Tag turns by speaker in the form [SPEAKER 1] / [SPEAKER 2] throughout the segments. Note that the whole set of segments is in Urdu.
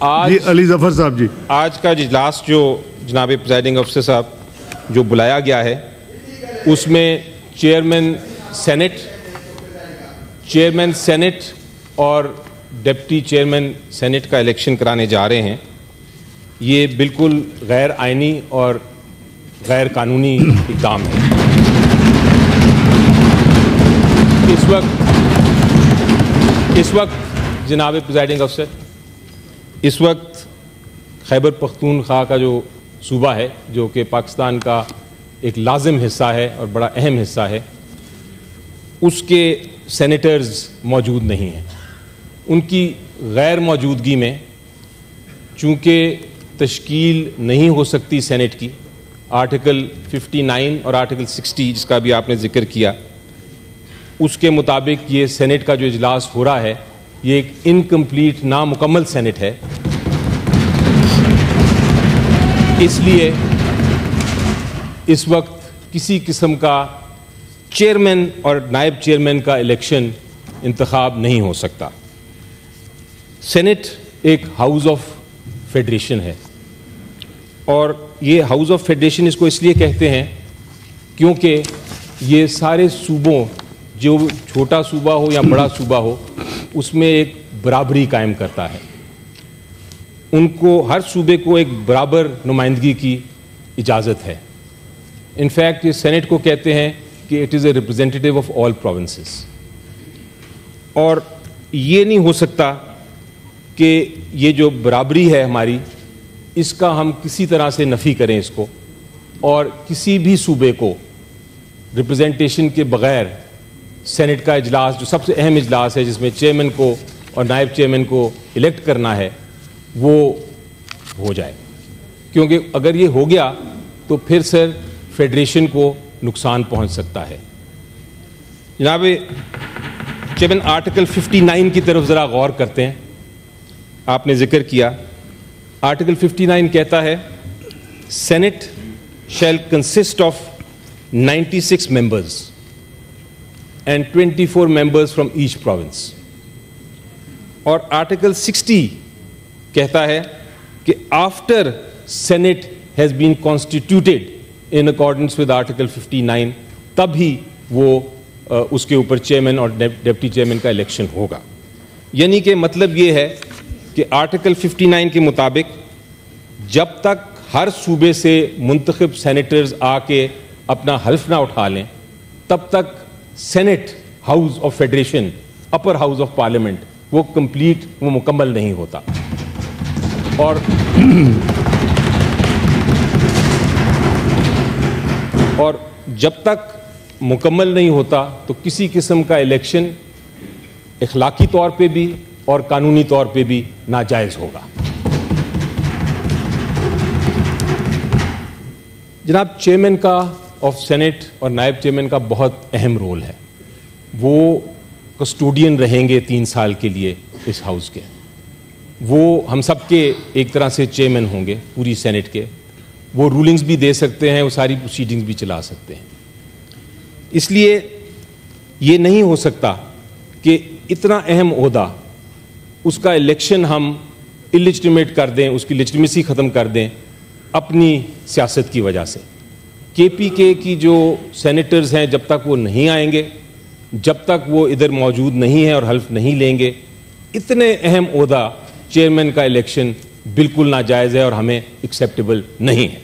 [SPEAKER 1] آج
[SPEAKER 2] جی علی ظفر صاحب جی،
[SPEAKER 1] آج کا اجلاس جو جناب پریزائڈنگ افسر صاحب جو بلایا گیا ہے اس میں چیئرمین سینٹ اور ڈپٹی چیئرمین سینٹ کا الیکشن کرانے جا رہے ہیں. یہ بالکل غیر آئینی اور غیر قانونی اقدام ہے. اس وقت جناب پریزائڈنگ افسر اس وقت خیبر پختونخوا کا جو صوبہ ہے جو کہ پاکستان کا ایک لازم حصہ ہے اور بڑا اہم حصہ ہے، اس کے سینیٹرز موجود نہیں ہیں. ان کی غیر موجودگی میں چونکہ تشکیل نہیں ہو سکتی سینٹ کی، آرٹیکل 59 اور آرٹیکل 60 جس کا بھی آپ نے ذکر کیا، اس کے مطابق یہ سینٹ کا جو اجلاس ہو رہا ہے یہ ایک انکمپلیٹ نامکمل سینٹ ہے. اس لیے اس وقت کسی قسم کا چیئرمین اور نائب چیئرمین کا الیکشن انتخاب نہیں ہو سکتا. سینٹ ایک ہاؤس آف فیڈریشن ہے اور یہ ہاؤس آف فیڈریشن اس کو اس لیے کہتے ہیں کیونکہ یہ سارے صوبوں، جو چھوٹا صوبہ ہو یا بڑا صوبہ ہو، اس میں ایک برابری قائم کرتا ہے. ان کو ہر صوبے کو ایک برابر نمائندگی کی اجازت ہے. انفیکٹ یہ سینٹ کو کہتے ہیں کہ it is a representative of all provinces. اور یہ نہیں ہو سکتا کہ یہ جو برابری ہے ہماری، اس کا ہم کسی طرح سے نفی کریں اس کو، اور کسی بھی صوبے کو ریپرزنٹیشن کے بغیر سینٹ کا اجلاس جو سب سے اہم اجلاس ہے جس میں چیئرمین کو اور نائب چیئرمین کو الیکٹ کرنا ہے وہ ہو جائے. کیونکہ اگر یہ ہو گیا تو پھر سر فیڈریشن کو نقصان پہنچ سکتا ہے. جناب چیئرمین آرٹیکل 59 کی طرف ذرا غور کرتے ہیں. آپ نے ذکر کیا آرٹیکل 59 کہتا ہے senate shall consist of 96 members and 24 members from each province. اور آرٹیکل 60 کہتا ہے کہ after Senate has been constituted in accordance with Article 59 تب ہی وہ اس کے اوپر چیئرمین اور ڈپٹی چیئرمین کا الیکشن ہوگا. یعنی کہ مطلب یہ ہے کہ آرٹیکل 59 کے مطابق جب تک ہر صوبے سے منتخب سینیٹرز آ کے اپنا حلف نہ اٹھا لیں تب تک senate house of federation, upper house of parliament, وہ کمپلیٹ، وہ مکمل نہیں ہوتا. اور جب تک مکمل نہیں ہوتا تو کسی قسم کا الیکشن اخلاقی طور پہ بھی اور قانونی طور پہ بھی ناجائز ہوگا. جناب چیئرمین کا آف سینٹ اور نائب چیئرمین کا بہت اہم رول ہے. وہ کسٹوڈین رہیں گے 3 سال کے لیے اس ہاؤس کے. وہ ہم سب کے ایک طرح سے چیئرمین ہوں گے پوری سینٹ کے. وہ رولنگز بھی دے سکتے ہیں، وہ ساری پروسیڈنگز بھی چلا سکتے ہیں. اس لیے یہ نہیں ہو سکتا کہ اتنا اہم عہدہ اس کا الیکشن ہم اللیجٹیمیٹ کر دیں، اس کی لیجٹیمیسی ختم کر دیں اپنی سیاست کی وجہ سے. کے پی کے کی جو سینیٹرز ہیں جب تک وہ نہیں آئیں گے، جب تک وہ ادھر موجود نہیں ہیں اور حلف نہیں لیں گے، اتنے اہم عہدہ چیئرمین کا الیکشن بالکل ناجائز ہے اور ہمیں ایکسیپٹیبل نہیں ہے.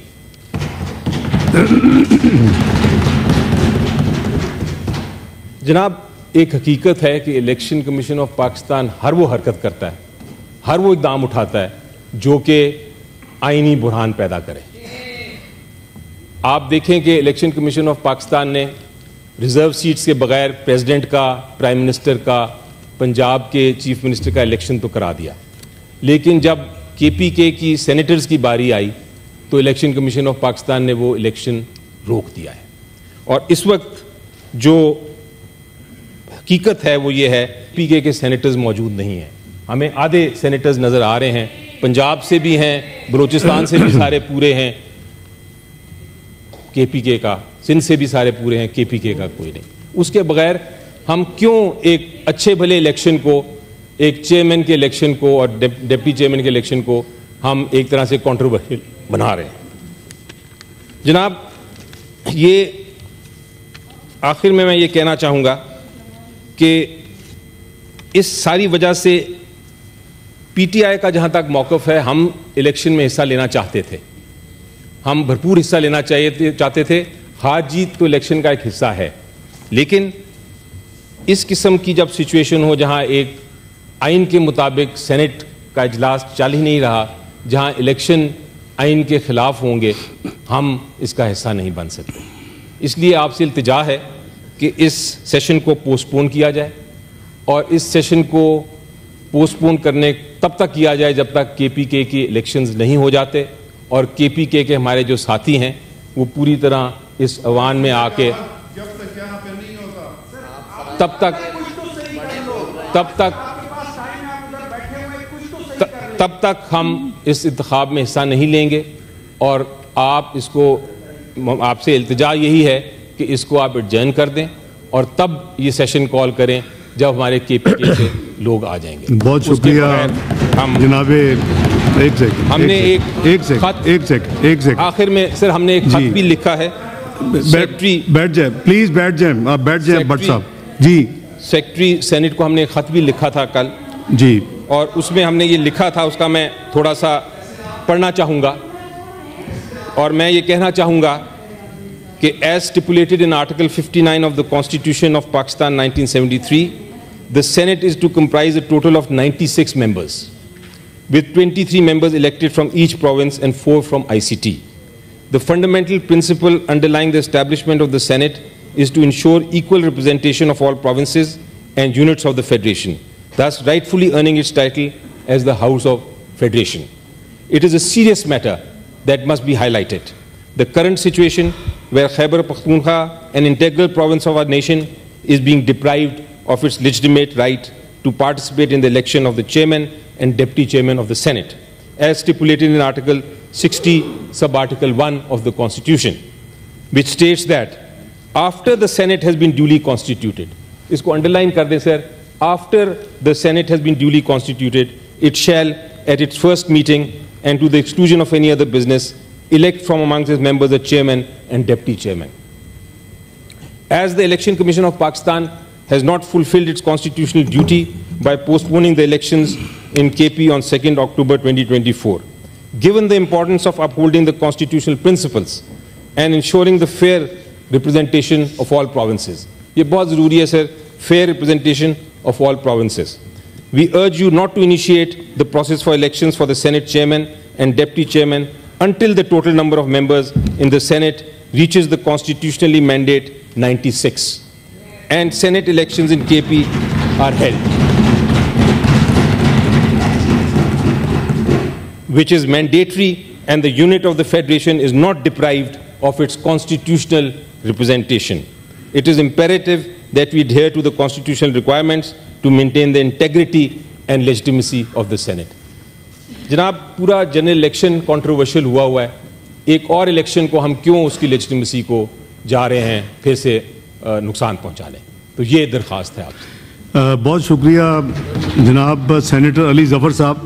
[SPEAKER 1] جناب ایک حقیقت ہے کہ الیکشن کمیشن آف پاکستان ہر وہ حرکت کرتا ہے، ہر وہ اقدام اٹھاتا ہے جو کہ آئینی بحران پیدا کرے. آپ دیکھیں کہ الیکشن کمیشن آف پاکستان نے ریزرو سیٹس کے بغیر پریزیڈنٹ کا، پرائم منسٹر کا، پنجاب کے چیف منسٹر کا الیکشن تو کرا دیا، لیکن جب کے پی کے کی سینیٹرز کی باری آئی تو الیکشن کمیشن آف پاکستان نے وہ الیکشن روک دیا ہے. اور اس وقت جو حقیقت ہے وہ یہ ہے پی کے سینیٹرز موجود نہیں ہیں. ہمیں آدھے سینیٹرز نظر آ رہے ہیں، پنجاب سے بھی ہیں، بلوچستان سے بھی سارے پورے ہیں کے پی کے کا، سندھ سے بھی سارے پورے ہیں، کے پی کے کا کوئی نہیں. اس کے بغیر ہم کیوں ایک اچھے بھلے الیکشن کو ایک چیئرمین کے الیکشن کو اور ڈپٹی چیئرمین کے الیکشن کو ہم ایک طرح سے کنٹروورشل بنا رہے ہیں. جناب, یہ آخر میں یہ کہنا چاہوں گا کہ اس ساری وجہ سے پی ٹی آئی کا جہاں تک موقف ہے, ہم الیکشن میں حصہ لینا چاہتے تھے, ہم بھرپور حصہ لینا چاہتے تھے. ہار جیت تو الیکشن کا ایک حصہ ہے, لیکن اس قسم کی جب سچویشن ہو جہاں ایک آئین کے مطابق سینٹ کا اجلاس چل ہی نہیں رہا, جہاں الیکشن آئین کے خلاف ہوں گے, ہم اس کا حصہ نہیں بن سکتے. اس لیے آپ سے التجا ہے کہ اس سیشن کو پوسٹ پون کیا جائے, اور اس سیشن کو پوسٹ پون کرنے تب تک کیا جائے جب تک کے پی کے کی الیکشنز نہیں ہو جاتے, اور کے پی کے ہمارے جو ساتھی ہیں وہ پوری طرح اس ایوان میں آ کے تب تک ہم اس انتخاب میں حصہ نہیں لیں گے. اور آپ اس کو, آپ سے التجا یہی ہے کہ اس کو آپ ایڈجرن کر دیں اور تب یہ سیشن کال کریں جب ہمارے کے پی کے سے لوگ آ جائیں گے.
[SPEAKER 2] بہت شکریہ جناب.
[SPEAKER 1] ہم نے ایک آخر میں سر ہم نے ایک خط بھی لکھا ہے.
[SPEAKER 2] بیٹھ جائیں پلیز, بیٹھ جائیں, آپ بیٹھ جائیں بٹ صاحب. جی,
[SPEAKER 1] سیکرٹری سینٹ کو ہم نے ایک خط بھی لکھا تھا کل.
[SPEAKER 2] جی,
[SPEAKER 1] اور اس میں ہم نے یہ لکھا تھا, اس کا میں تھوڑا سا پڑھنا چاہوں گا, اور میں یہ کہنا چاہوں گا کہ as stipulated in Article 59 of the Constitution of Pakistan 1973, the Senate is to comprise a total of 96 members, with 23 members elected from each province and 4 from ICT. The fundamental principle underlying the establishment of the Senate is to ensure equal representation of all provinces and units of the Federation, thus rightfully earning its title as the House of Federation. It is a serious matter that must be highlighted. The current situation where Khyber Pakhtunkhwa, an integral province of our nation, is being deprived of its legitimate right to participate in the election of the chairman and deputy chairman of the Senate, as stipulated in Article 60, Sub-Article 1 of the Constitution, which states that after the Senate has been duly constituted, isko underline kar de sir, after the Senate has been duly constituted, it shall, at its first meeting and to the exclusion of any other business, elect from amongst its members a chairman and deputy chairman. As the Election Commission of Pakistan has not fulfilled its constitutional duty by postponing the elections in KP on 2nd October 2024, given the importance of upholding the constitutional principles and ensuring the fair representation of all provinces. یہ بہت ضروری ہے sir, fair representation of all provinces. We urge you not to initiate the process for elections for the Senate chairman and deputy chairman until the total number of members in the Senate reaches the constitutionally mandate 96 and Senate elections in KP are held, which is mandatory, and the unit of the Federation is not deprived of its constitutional representation. It is imperative that we adhere to the constitutional requirements to maintain the integrity and legitimacy of the Senate. جناب, پورا جنرل الیکشن کنٹروورشل ہوا ہے, ایک اور الیکشن کو ہم کیوں اس کی لیجٹیمیسی کو جا رہے ہیں پھر سے نقصان پہنچانے؟ تو یہ درخواست ہے آپ سے.
[SPEAKER 2] بہت شکریہ جناب سینیٹر علی ظفر صاحب.